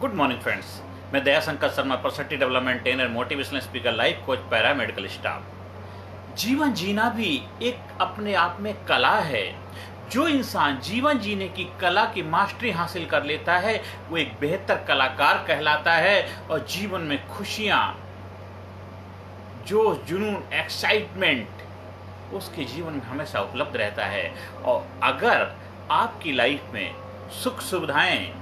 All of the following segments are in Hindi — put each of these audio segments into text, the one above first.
Good morning friends. मैं Daya Shankar Sharma, personality development trainer, motivational speaker, life coach, paramedical staff. जीवन जीना भी एक अपने आप में कला है। जो इंसान जीवन जीने की कला की मास्टरी हासिल कर लेता है वो एक बेहतर कलाकार कहलाता है और जीवन में खुशियां, जोश, जुनून, एक्साइटमेंट उसके जीवन में हमेशा उपलब्ध रहता है। और अगर आपकी लाइफ में सुख सुविधाएं,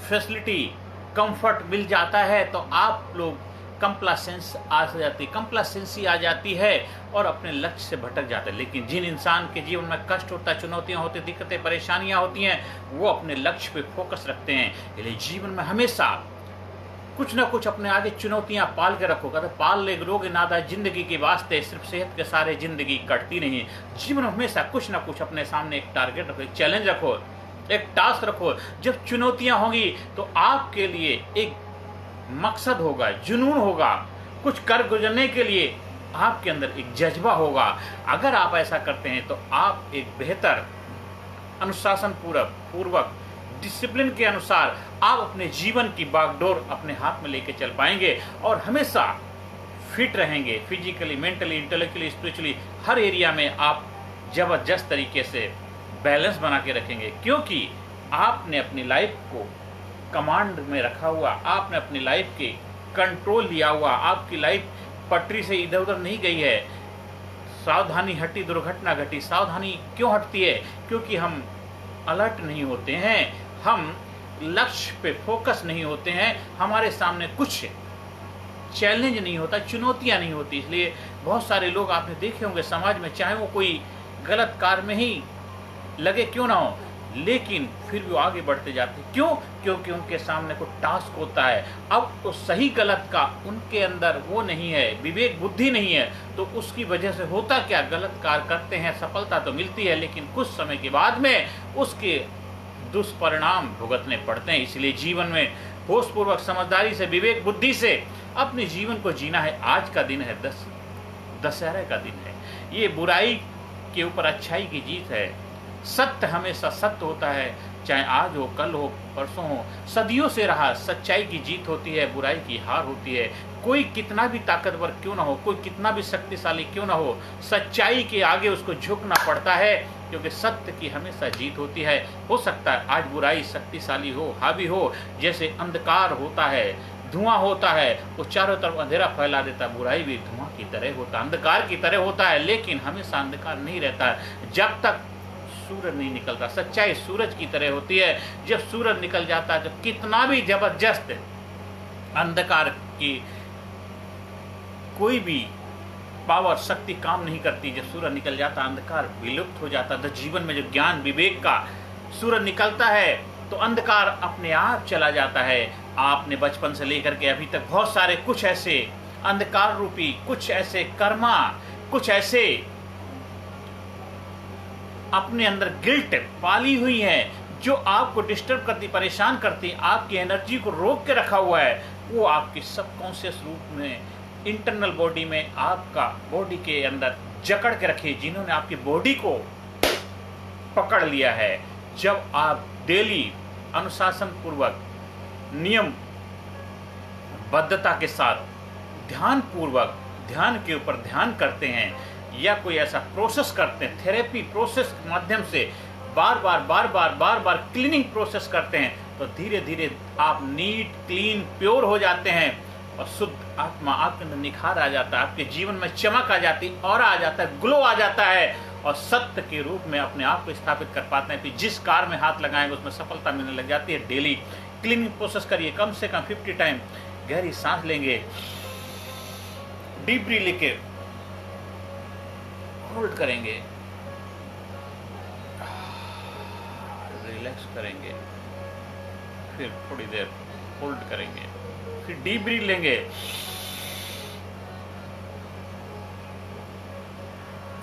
फैसिलिटी, कंफर्ट मिल जाता है तो आप लोग कंप्लासेंसी आ जाती है और अपने लक्ष्य से भटक जाते हैं। लेकिन जिन इंसान के जीवन में कष्ट होता, चुनौतियां होती, दिक्कतें, परेशानियां होती हैं, वो अपने लक्ष्य पे फोकस रखते हैं। इसलिए जीवन में हमेशा कुछ ना कुछ अपने आगे चुनौतियां पाल के रखो। कहते पाल ले रोग नादा जिंदगी के वास्ते, सिर्फ सेहत के सारे जिंदगी कटती नहीं। जीवन में हमेशा कुछ ना कुछ अपने सामने एक टारगेट रखो, एक चैलेंज रखो, एक टास्क रखो। जब चुनौतियां होंगी तो आपके लिए एक मकसद होगा, जुनून होगा, कुछ कर गुजरने के लिए आपके अंदर एक जज्बा होगा। अगर आप ऐसा करते हैं तो आप एक बेहतर अनुशासन पूर्वक डिसिप्लिन के अनुसार आप अपने जीवन की बागडोर अपने हाथ में लेके चल पाएंगे और हमेशा फिट रहेंगे। फिजिकली, मेंटली, इंटेलेक्चुअली, स्पिरिचुअली, हर एरिया में आप जबरदस्त तरीके से बैलेंस बना के रखेंगे, क्योंकि आपने अपनी लाइफ को कमांड में रखा हुआ, आपने अपनी लाइफ के कंट्रोल लिया हुआ। आपकी लाइफ पटरी से इधर उधर नहीं गई है। सावधानी हटी दुर्घटना घटी। सावधानी क्यों हटती है? क्योंकि हम अलर्ट नहीं होते हैं, हम लक्ष्य पे फोकस नहीं होते हैं, हमारे सामने कुछ चैलेंज नहीं होता, चुनौतियां नहीं होती। इसलिए बहुत सारे लोग आपने देखे होंगे समाज में, चाहे वो कोई गलत कार्य में ही लगे क्यों ना हो, लेकिन फिर भी वो आगे बढ़ते जाते हैं। क्यों? क्योंकि उनके सामने कोई टास्क होता है। अब तो सही गलत का उनके अंदर वो नहीं है, विवेक बुद्धि नहीं है, तो उसकी वजह से होता क्या, गलत कार्य करते हैं, सफलता तो मिलती है लेकिन कुछ समय के बाद में उसके दुष्परिणाम भुगतने पड़ते हैं। इसलिए जीवन में होशपूर्वक, समझदारी से, विवेक बुद्धि से अपने जीवन को जीना है। आज का दिन है दशहरे का दिन है। ये बुराई के ऊपर अच्छाई की जीत है। सत्य हमेशा सत्य होता है, चाहे आज हो, कल हो, परसों हो। सदियों से रहा, सच्चाई की जीत होती है, बुराई की हार होती है। कोई कितना भी ताकतवर क्यों ना हो, कोई कितना भी शक्तिशाली क्यों ना हो, सच्चाई के आगे उसको झुकना पड़ता है, क्योंकि सत्य की हमेशा जीत होती है। हो सकता है आज बुराई शक्तिशाली हो, हावी हो, जैसे अंधकार होता है, धुआं होता है, वो चारों तरफ अंधेरा फैला देता है। बुराई भी धुआं की तरह होता है, अंधकार की तरह होता है, लेकिन हमेशा अंधकार नहीं रहता है जब तक सूरज नहीं निकलता। सच्चाई सूरज की तरह होती है, जब सूरज निकल जाता है तो कितना भी जबरदस्त अंधकार की कोई भी पावर, शक्ति काम नहीं करती। जब सूरज निकल जाता, अंधकार विलुप्त हो जाता। तो जीवन में जो ज्ञान विवेक का सूरज निकलता है तो अंधकार अपने आप चला जाता है। आपने बचपन से लेकर के अभी तक बहुत सारे कुछ ऐसे अंधकार रूपी, कुछ ऐसे कर्मा, कुछ ऐसे अपने अंदर गिल्ट पाली हुई है जो आपको डिस्टर्ब करती, परेशान करती, आपकी एनर्जी को रोक के रखा हुआ है। वो आपकी सबकॉन्शियस रूप में, इंटरनल बॉडी में, आपका बॉडी के अंदर जकड़ के रखी, जिन्होंने आपकी बॉडी को पकड़ लिया है। जब आप डेली अनुशासन पूर्वक, नियम बद्धता के साथ, ध्यान पूर्वक, ध्यान के ऊपर ध्यान करते हैं या कोई ऐसा प्रोसेस करते हैं, थेरेपी प्रोसेस के माध्यम से बार बार क्लीनिंग प्रोसेस करते हैं, तो धीरे धीरे आप नीट, क्लीन, प्योर हो जाते हैं और शुद्ध आत्मा आपके अंदर निखार आ जाता है, आपके जीवन में चमक आ जाती, ऑरा आ जाता है, ग्लो आ जाता है और सत्य के रूप में अपने आप को स्थापित कर पाते हैं। फिर जिस कार्य में हाथ लगाएंगे उसमें सफलता मिलने लग जाती है। डेली क्लीनिंग प्रोसेस करिए, कम से कम 50 टाइम गहरी सांस लेंगे, डीप ब्रीथ लेके होल्ड करेंगे, रिलैक्स करेंगे, फिर थोड़ी देर होल्ड करेंगे, फिर डीप ब्रीथ लेंगे,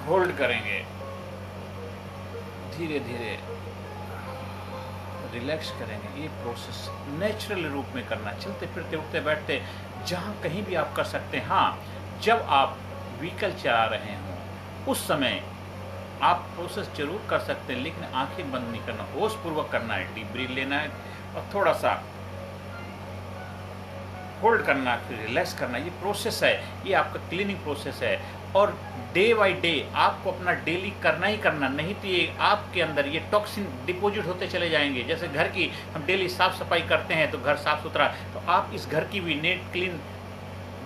होल्ड करेंगे, धीरे धीरे रिलैक्स करेंगे। ये प्रोसेस नेचुरल रूप में करना, चलते फिरते, उठते बैठते, जहाँ कहीं भी आप कर सकते हैं। हाँ, जब आप व्हीकल चला रहे हों उस समय आप प्रोसेस जरूर कर सकते हैं, लेकिन आंखें बंद नहीं करना, होश पूर्वक करना है। डीप ब्रीथ लेना है और थोड़ा सा होल्ड करना, फिर रिलैक्स करना, ये प्रोसेस है, ये आपका क्लीनिंग प्रोसेस है। और डे बाय डे आपको अपना डेली करना ही करना, नहीं तो ये आपके अंदर ये टॉक्सिन डिपॉजिट होते चले जाएंगे। जैसे घर की हम डेली साफ़ सफाई करते हैं तो घर साफ़ सुथरा, तो आप इस घर की भी नेट क्लीन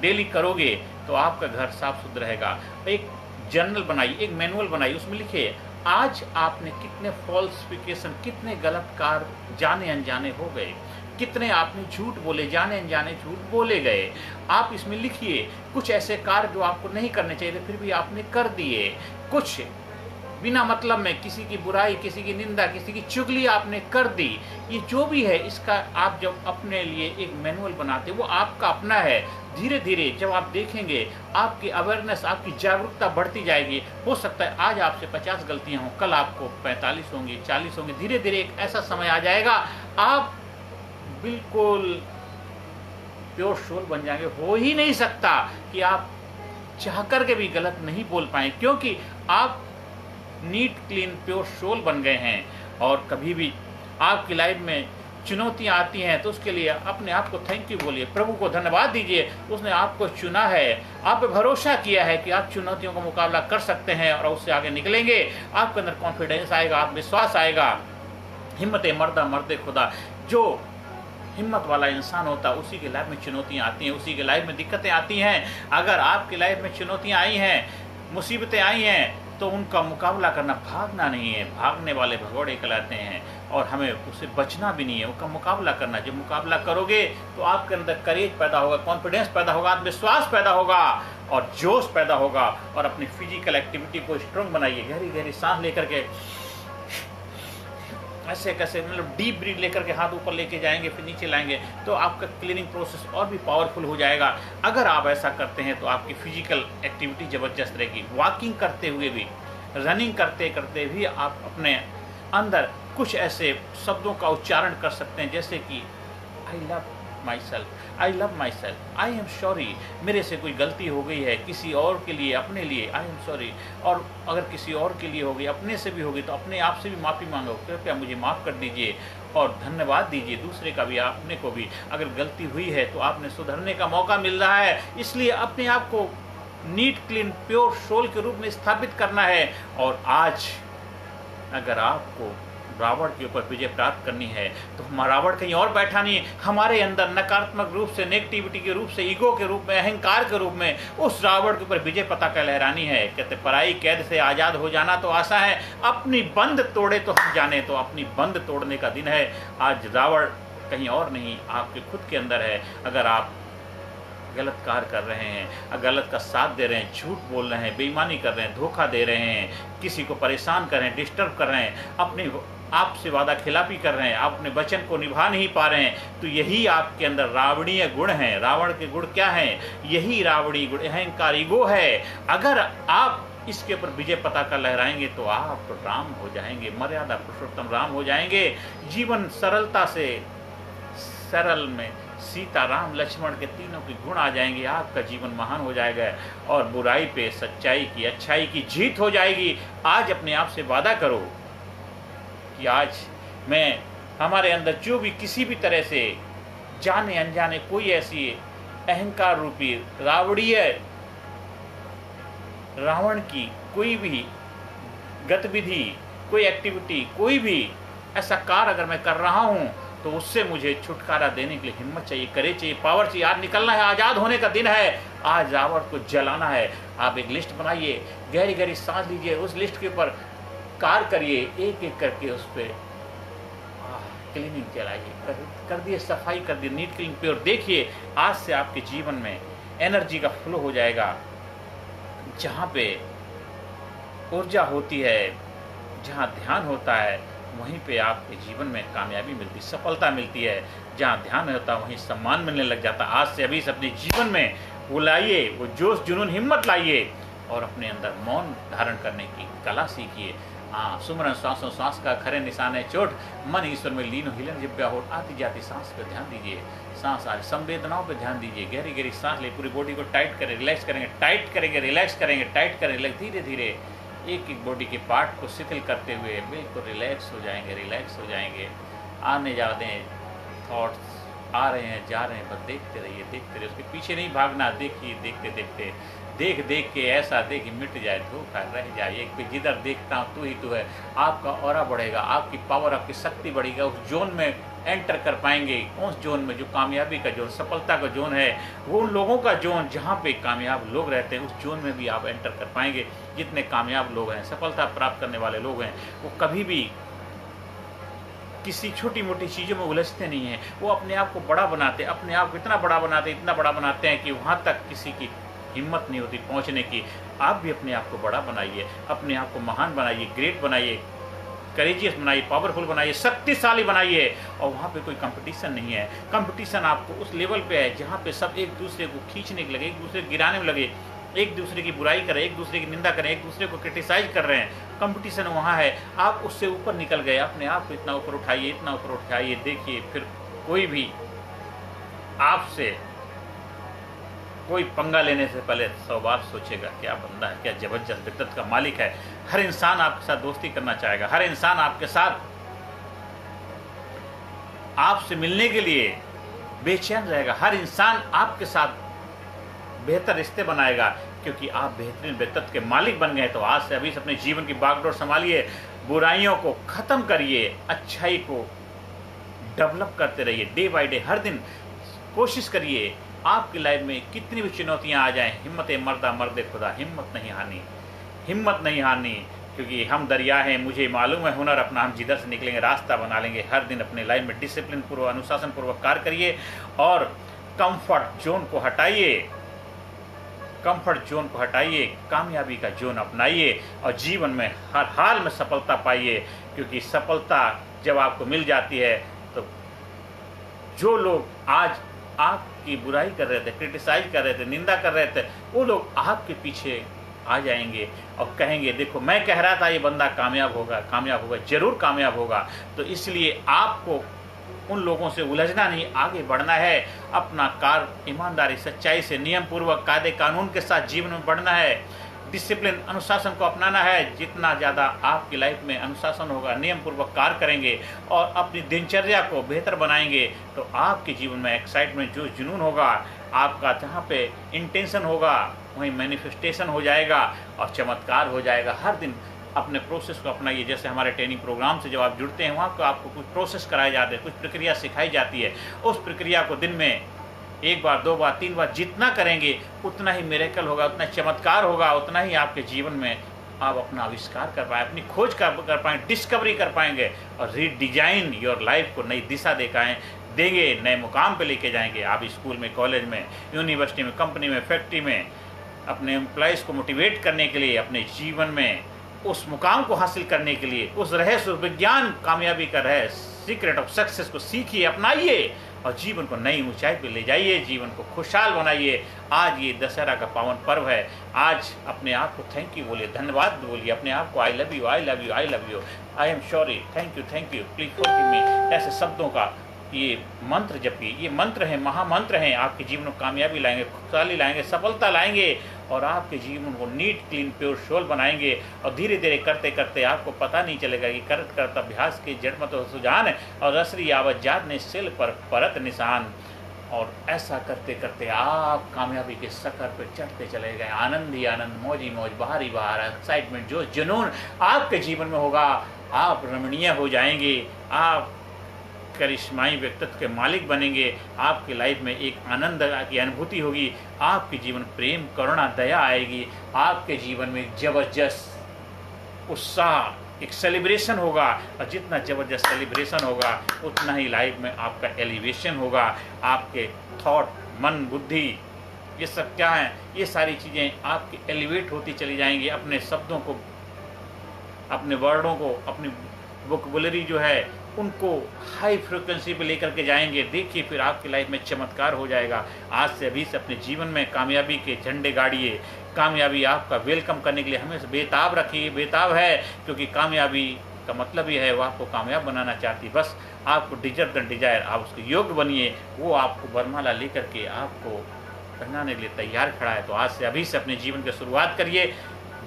डेली करोगे तो आपका घर साफ सुथरा रहेगा। एक जर्नल बनाइए, एक मैनुअल बनाइए, उसमें लिखिए आज आपने कितने फॉल्सिफिकेशन, कितने गलत कार्य जाने अनजाने हो गए, कितने आपने झूठ बोले, जाने अनजाने झूठ बोले गए। आप इसमें लिखिए कुछ ऐसे कार्य जो आपको नहीं करने चाहिए थे फिर भी आपने कर दिए, कुछ बिना मतलब में किसी की बुराई, किसी की निंदा, किसी की चुगली आपने कर दी। ये जो भी है इसका आप जब अपने लिए एक मैनुअल बनाते वो आपका अपना है। धीरे धीरे जब आप देखेंगे आपकी अवेयरनेस, आपकी जागरूकता बढ़ती जाएगी। हो सकता है आज आपसे 50 गलतियां हों, कल आपको 45 होंगी, 40 होंगी। धीरे धीरे एक ऐसा समय आ जाएगा आप बिल्कुल प्योर सोल बन जाएंगे। हो ही नहीं सकता कि आप चाह कर के भी गलत नहीं बोल पाए, क्योंकि आप नीट क्लीन प्योर सोल बन गए हैं। और कभी भी आपकी लाइफ में चुनौतियां आती हैं तो उसके लिए अपने आप को थैंक यू बोलिए, प्रभु को धन्यवाद दीजिए, उसने आपको चुना है, आप पे भरोसा किया है कि आप चुनौतियों का मुकाबला कर सकते हैं और उससे आगे निकलेंगे। आपके अंदर कॉन्फिडेंस आएगा, आत्मविश्वास आएगा। हिम्मत मर्दा मर्द खुदा, जो हिम्मत वाला इंसान होता है उसी की लाइफ में चुनौतियां आती हैं, उसी की लाइफ में दिक्कतें आती हैं। अगर आपकी लाइफ में चुनौतियां आई हैं, मुसीबतें आई हैं, तो उनका मुकाबला करना, भागना नहीं है। भागने वाले भगोड़े कहलाते हैं और हमें उससे बचना भी नहीं है, उसका मुकाबला करना। जब मुकाबला करोगे तो आपके अंदर करेज पैदा होगा, कॉन्फिडेंस पैदा होगा, आत्मविश्वास पैदा होगा और जोश पैदा होगा। और अपनी फिजिकल एक्टिविटी को स्ट्रॉन्ग बनाइए। गहरी गहरी सांस लेकर के ऐसे कैसे, मतलब डीप ब्रीथ लेकर के हाथ ऊपर लेके जाएंगे, फिर नीचे लाएंगे, तो आपका क्लीनिंग प्रोसेस और भी पावरफुल हो जाएगा। अगर आप ऐसा करते हैं तो आपकी फिजिकल एक्टिविटी ज़बरदस्त रहेगी। वॉकिंग करते हुए भी, रनिंग करते करते भी आप अपने अंदर कुछ ऐसे शब्दों का उच्चारण कर सकते हैं, जैसे कि I love my self, I love my self, I am sorry, मेरे से कोई गलती हो गई है, किसी और के लिए, अपने लिए आई एम सॉरी। और अगर किसी और के लिए हो गई, अपने से भी होगी, तो अपने आप से भी माफ़ी मांगो, कृपया मुझे माफ़ कर दीजिए। और धन्यवाद दीजिए दूसरे का भी, अपने को भी। अगर गलती हुई है तो आपने सुधरने का मौका मिल रहा है, इसलिए अपने आप को नीट क्लीन प्योर सोल के रूप में स्थापित करना है। और आज अगर आपको रावण के ऊपर विजय प्राप्त करनी है तो रावण कहीं और बैठा नहीं, हमारे अंदर नकारात्मक रूप से, नेगेटिविटी के रूप से, ईगो के रूप में, अहंकार के रूप में उस रावण के ऊपर विजय पताका लहरानी है। कहते पराई कैद से आज़ाद हो जाना तो आसान है, अपनी बंद तोड़े तो हम जाने। तो अपनी बंद तोड़ने का दिन है आज। रावण कहीं और नहीं, आपके खुद के अंदर है। अगर आप गलत कार्य कर रहे हैं, गलत का साथ दे रहे हैं, झूठ बोल रहे हैं, बेईमानी कर रहे हैं, धोखा दे रहे हैं, किसी को परेशान कर रहे हैं, डिस्टर्ब कर रहे हैं, अपने आपसे वादा खिलाफी कर रहे हैं, आप अपने वचन को निभा नहीं पा रहे हैं, तो यही आपके अंदर रावणीय गुण हैं। रावण के गुण क्या हैं? यही रावणी गुण, अहंकार, ईगो है। अगर आप इसके ऊपर विजय पताका लहराएंगे तो आप राम हो जाएंगे, मर्यादा पुरुषोत्तम राम हो जाएंगे। जीवन सरलता से, सरल में सीता, राम, लक्ष्मण के तीनों के गुण आ जाएंगे, आपका जीवन महान हो जाएगा और बुराई पे सच्चाई की, अच्छाई की जीत हो जाएगी। आज अपने आप से वादा करो कि आज मैं, हमारे अंदर जो भी किसी भी तरह से जाने अनजाने कोई ऐसी अहंकार रूपी रावणीय, रावण की कोई भी गतिविधि, कोई एक्टिविटी, कोई भी ऐसा कार्य अगर मैं कर रहा हूँ तो उससे मुझे छुटकारा देने के लिए हिम्मत चाहिए, करेज चाहिए, पावर चाहिए। आज निकलना है, आज़ाद होने का दिन है, आज रावण को जलाना है। आप एक लिस्ट बनाइए, गहरी गहरी सांस लीजिए, उस लिस्ट के ऊपर कार्य करिए, एक एक करके उस पर क्लीनिंग चलाइए, कर दिए, सफाई कर दिए, नीट क्लीन प्योर। देखिए आज से आपके जीवन में एनर्जी का फ्लो हो जाएगा। जहाँ पे ऊर्जा होती है, जहाँ ध्यान होता है, वहीं पे आपके जीवन में कामयाबी मिलती, सफलता मिलती है। जहाँ ध्यान होता है वहीं सम्मान मिलने लग जाता। आज से अभी से अपने जीवन में वो लाइए, वो जोश, जुनून, हिम्मत लाइए और अपने अंदर मौन धारण करने की कला सीखिए। हाँ, सुमरन श्वासों श्वास का खरे निशान है चोट, मन ईश्वर में लीन हिलन जिब्या हो। आती जाती सांस पे ध्यान दीजिए, सांस आ रही संवेदनाओं पे ध्यान दीजिए। गहरी गहरी सांस ले, पूरी बॉडी को टाइट करें, रिलैक्स करेंगे, टाइट करेंगे, रिलैक्स करेंगे, टाइट करें, रिलैक्स। धीरे धीरे एक एक बॉडी के पार्ट को शिथिल करते हुए बिल्कुल रिलैक्स हो जाएंगे, रिलैक्स हो जाएंगे। आने जाने थॉट्स आ रहे हैं, जा रहे हैं, बस देखते रहिए, उसके पीछे नहीं भागना। देखिए, देखते देखते, देख देख के ऐसा देख मिट जाए धोखा रह जाए एक पे, जिधर देखता हूँ तू ही तू है। आपका ऑरा बढ़ेगा, आपकी पावर, आपकी शक्ति बढ़ेगा। उस जोन में एंटर कर पाएंगे। उस जोन में जो कामयाबी का जोन, सफलता का जोन है, वो उन लोगों का जोन जहाँ पे कामयाब लोग रहते हैं, उस जोन में भी आप एंटर कर पाएंगे। जितने कामयाब लोग हैं, सफलता प्राप्त करने वाले लोग हैं, वो कभी भी किसी छोटी मोटी चीज़ों में उलझते नहीं हैं। वो अपने आप को बड़ा बनाते, अपने आप को इतना बड़ा बनाते हैं कि वहाँ तक किसी की हिम्मत नहीं होती पहुँचने की। आप भी अपने आप को बड़ा बनाइए, अपने आप को महान बनाइए, ग्रेट बनाइए, करेजियस बनाइए, पावरफुल बनाइए, शक्तिशाली बनाइए। और वहाँ पे कोई कंपटीशन नहीं है। कंपटीशन आपको उस लेवल पे है जहाँ पे सब एक दूसरे को खींचने के लगे, एक दूसरे को गिराने में लगे, एक दूसरे की बुराई करें, एक दूसरे की निंदा करें, एक दूसरे को क्रिटिसाइज कर रहे हैं। कंपटीशन वहाँ है। आप उससे ऊपर निकल गए, अपने आप को इतना ऊपर उठाइए, इतना ऊपर उठाइए। देखिए, फिर कोई भी आपसे कोई पंगा लेने से पहले 100 बार सोचेगा, क्या बंदा है, क्या जबरदस्त व्यक्तित्व का मालिक है। हर इंसान आपके साथ दोस्ती करना चाहेगा, हर इंसान आपके साथ आपसे मिलने के लिए बेचैन रहेगा, हर इंसान आपके साथ बेहतर रिश्ते बनाएगा, क्योंकि आप बेहतरीन व्यक्तित्व के मालिक बन गए। तो आज से अभी से अपने जीवन की बागडोर संभालिए, बुराइयों को खत्म करिए, अच्छाई को डेवलप करते रहिए। डे बाय डे, हर दिन कोशिश करिए। आपकी लाइफ में कितनी भी चुनौतियां आ जाएं, हिम्मत मर्दा मर्द खुदा, हिम्मत नहीं हारनी, हिम्मत नहीं हारनी, क्योंकि हम दरिया हैं, मुझे मालूम है हुनर अपना, हम जिधर से निकलेंगे रास्ता बना लेंगे। हर दिन अपने लाइफ में डिसिप्लिन पूर्वक, अनुशासन पूर्वक कार्य करिए और कंफर्ट जोन को हटाइए, कंफर्ट जोन को हटाइए, कामयाबी का जोन अपनाइए और जीवन में हर हाल में सफलता पाइए। क्योंकि सफलता जब आपको मिल जाती है तो जो लोग आज आपकी बुराई कर रहे थे, क्रिटिसाइज कर रहे थे, निंदा कर रहे थे, वो लोग आपके पीछे आ जाएंगे और कहेंगे, देखो मैं कह रहा था ये बंदा कामयाब होगा, जरूर कामयाब होगा। तो इसलिए आपको उन लोगों से उलझना नहीं, आगे बढ़ना है। अपना कार्य ईमानदारी, सच्चाई से, नियम पूर्वक, कायदे कानून के साथ जीवन में बढ़ना है। डिसिप्लिन, अनुशासन को अपनाना है। जितना ज़्यादा आपकी लाइफ में अनुशासन होगा, नियम पूर्वक कार्य करेंगे और अपनी दिनचर्या को बेहतर बनाएंगे, तो आपके जीवन में एक्साइटमेंट, जो जुनून होगा, आपका जहाँ पे इंटेंशन होगा वहीं मैनिफेस्टेशन हो जाएगा और चमत्कार हो जाएगा। हर दिन अपने प्रोसेस को अपनाइए। जैसे हमारे ट्रेनिंग प्रोग्राम से जब आप जुड़ते हैं, वहाँ को आपको कुछ प्रोसेस कराए जाते हैं, कुछ प्रक्रिया सिखाई जाती है। उस प्रक्रिया को दिन में 1 बार, 2 बार, 3 बार जितना करेंगे उतना ही मिरेकल होगा, उतना चमत्कार होगा, उतना ही आपके जीवन में आप अपना आविष्कार कर पाएँ, अपनी खोज कर पाएँ, डिस्कवरी कर पाएंगे और रीडिजाइन योर लाइफ को नई दिशा देंगे, नए मुकाम पे लेके जाएंगे। आप स्कूल में, कॉलेज में, यूनिवर्सिटी में, कंपनी में, फैक्ट्री में अपने एम्प्लॉयज़ को मोटिवेट करने के लिए, अपने जीवन में उस मुकाम को हासिल करने के लिए, उस रहस्य, उस विज्ञान, कामयाबी का रहस्य, सीक्रेट ऑफ सक्सेस को सीखिए, अपनाइए और जीवन को नई ऊंचाई पे ले जाइए, जीवन को खुशहाल बनाइए। आज ये दशहरा का पावन पर्व है। आज अपने आप को थैंक यू बोलिए, धन्यवाद बोलिए, अपने आप को I love you, I love you, I love you, I am sorry, thank you, please forgive me. ऐसे शब्दों का ये मंत्र जपिए। ये मंत्र हैं, महामंत्र हैं, आपके जीवन में कामयाबी लाएंगे, खुशहाली लाएंगे, सफलता लाएंगे और आपके जीवन को नीट, क्लीन, प्योर सोल बनाएंगे। और धीरे धीरे करते करते आपको पता नहीं चलेगा कि करत करत अभ्यास की जड़ में तो सुजान है और रसरी आवत जात ने सिल पर परत निशान। और ऐसा करते करते आप कामयाबी के सफर पर चढ़ते चले गए। आनंद ही आनंद, मौज ही मौज, बाहर ही बाहर, एक्साइटमेंट, जो जुनून आपके जीवन में होगा। आप रमणीय हो जाएंगे, आप करिश्माई व्यक्तित्व के मालिक बनेंगे। आपकी लाइफ में एक आनंद की अनुभूति होगी, आपके जीवन प्रेम, करुणा, दया आएगी। आपके जीवन में जबरदस्त उत्साह, एक सेलिब्रेशन होगा और जितना ज़बरदस्त सेलिब्रेशन होगा उतना ही लाइफ में आपका एलिवेशन होगा। आपके थॉट, मन, बुद्धि, ये सब क्या है, ये सारी चीज़ें आपकी एलिवेट होती चली जाएंगी। अपने शब्दों को, अपने वर्डों को, अपनी वोकैबुलरी जो है उनको हाई फ्रिक्वेंसी पे लेकर के जाएंगे। देखिए फिर आपकी लाइफ में चमत्कार हो जाएगा। आज से अभी से अपने जीवन में कामयाबी के झंडे गाड़िए। कामयाबी आपका वेलकम करने के लिए हमें बेताब रखिए, बेताब है, क्योंकि कामयाबी का मतलब ये है वो आपको कामयाब बनाना चाहती है। बस आपको डिजर्व द डिजायर, आप उसके योग्य बनिए, वो आपको वरमाला लेकर के आपको पहनाने के लिए तैयार खड़ा है। तो आज से अभी से अपने जीवन की शुरुआत करिए।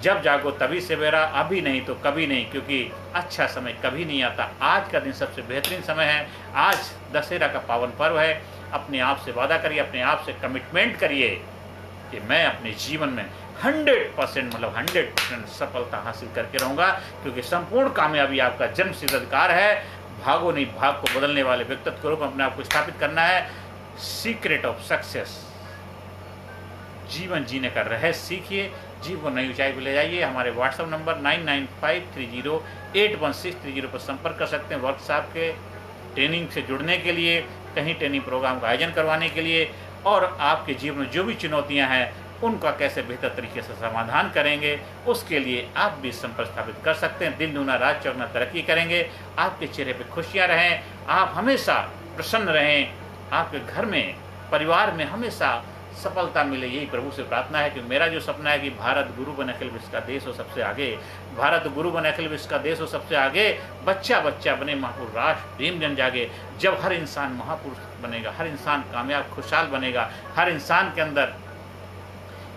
जब जागो तभी सवेरा, अभी नहीं तो कभी नहीं, क्योंकि अच्छा समय कभी नहीं आता। आज का दिन सबसे बेहतरीन समय है। आज दशहरा का पावन पर्व है। अपने आप से वादा करिए, अपने आप से कमिटमेंट करिए कि मैं अपने जीवन में 100% मतलब 100% सफलता हासिल करके रहूँगा, क्योंकि संपूर्ण कामयाबी आपका जन्मसिद्ध अधिकार है। भागो नहीं, भाग को बदलने वाले व्यक्तित्व के रूप में अपने आप को स्थापित करना है। सीक्रेट ऑफ सक्सेस, जीवन जीने का रहस्य सीखिए, जीवन को नई ऊंचाई पर ले जाइए। हमारे व्हाट्सएप नंबर 9953081630 पर संपर्क कर सकते हैं। वर्कशॉप के ट्रेनिंग से जुड़ने के लिए, कहीं ट्रेनिंग प्रोग्राम का आयोजन करवाने के लिए, और आपके जीवन में जो भी चुनौतियां हैं उनका कैसे बेहतर तरीके से समाधान करेंगे, उसके लिए आप भी संपर्क स्थापित कर सकते हैं। दिन दूना रात चौगुना तरक्की करेंगे। आपके चेहरे पे खुशियां रहें, आप हमेशा प्रसन्न रहें, आपके घर में, परिवार में हमेशा सफलता मिले, यही प्रभु से प्रार्थना है। कि मेरा जो सपना है कि भारत गुरु बने, अखिल विश्व का देश हो सबसे आगे, भारत गुरु बने, अखिल विश्व का देश हो सबसे आगे, बच्चा बच्चा बने महापुरुष, राष्ट्र प्रेम जन जागे। जब हर इंसान महापुरुष बनेगा, हर इंसान कामयाब खुशहाल बनेगा, हर इंसान के अंदर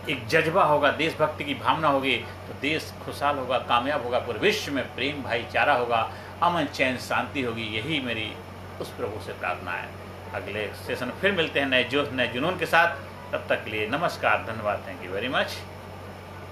एक जज्बा होगा, देशभक्ति की भावना होगी, तो देश खुशहाल होगा, कामयाब होगा, पूरे विश्व में प्रेम भाईचारा होगा, अमन चैन शांति होगी। यही मेरी उस प्रभु से प्रार्थना है। अगले सेशन फिर मिलते हैं नए जोश नए जुनून के साथ। तब तक के लिए नमस्कार, धन्यवाद, थैंक यू वेरी मच।